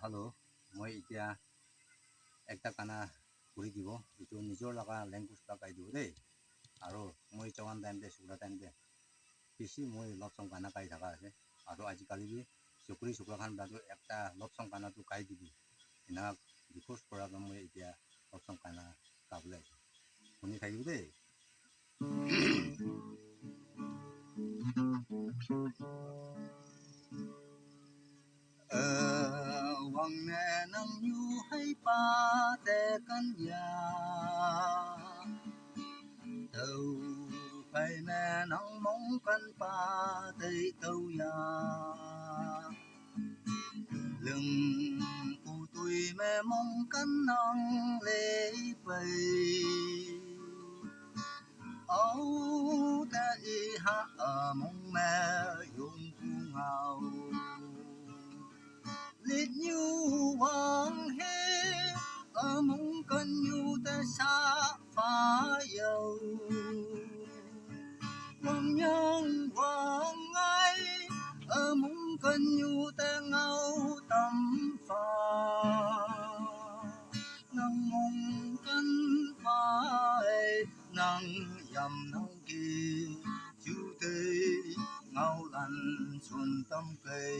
Hello, মই এতিয়া একটা কানা কৰি দিব এইটো নিজৰ লগা লেংগুৱেজ লগাই দিওঁ দেই আৰু মই জৱান টাইমতে চুকৰা টাইমতে বেছি মই লভ চং গানা গাই থকা আছে আৰু আজিকালি চুকুৰি চুকুৰাখান বাদো একটা লভ চং গানাটো গাই দিবি এনাক ৰিকুৱেষ্ট কৰাকৈ মই এতিয়া লভ চং গানা গাবলৈ শুনি থাকিব দেই Wang nè nang yu hay pa te kan ya đâu phải nè nang mong kan pa te tàu ya lưng cu tui mẹ mong kan nang lê bay âu ta y ha mong mẹ dùng cu ngào liệt như hoàng hê ở mong cần như ta xa phá dầu hoàng nhân hoàng ai ở mong cần như ta ngâu tâm phá nang mong cần phải nang yam nang kỳ chú tê ngâu lăn xuân tâm cây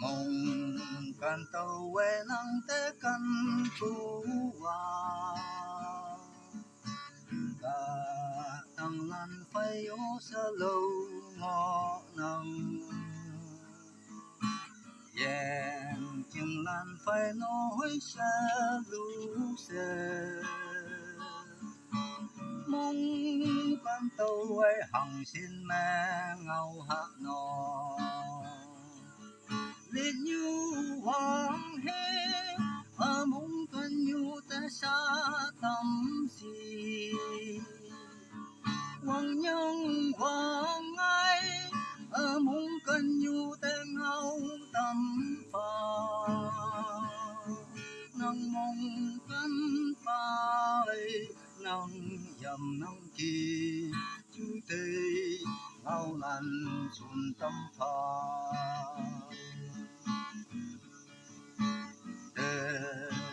mong can tàu quê nắng té căn tu hoa cả tăng lan phai ô sa lâu ngõ nắng yen chim lan phai nói sa lu se mong can tàu quê hằng xin mẹ ngâu hạ nọ liệt như hoàng hê ở mong cần như ta xa tâm gì hoàng nhân hoàng ai ở mong cần như ta ngâu tâm phà nang mong cần phải nang yam nang kỳ chú tê ngâu lan xuân tâm phà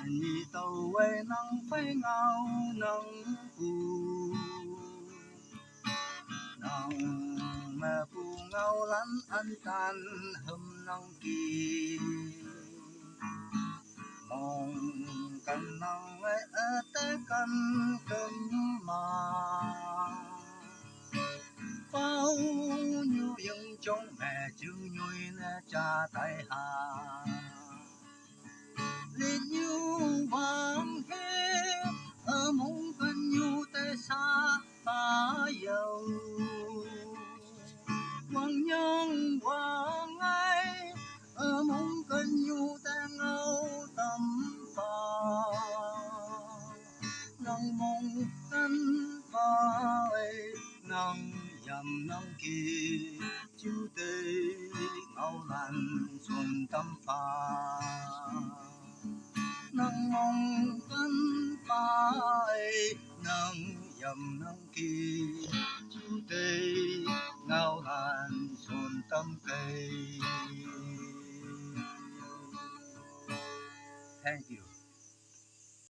nhị tàu quê nắng phai ngao nắng u nắng mẹ phụ ngao lăn ăn tan hầm nắng kỳ mong cần nắng ấy ở té cần cơm mà phao như những trong mẹ chưng nhuy nè cha tay hà liệt như hoàng hê ở mong cần như te xa phá dầu hoàng nhân hoàng ai ở mong cần như te ngâu tâm phà nang mong cần phải nang yam nang kỳ chú tê ngâu lan xuân tâm phà nang mong cần phải nang yam nang kỳ chú tê ngao lan xuân tâm cây. Thank you.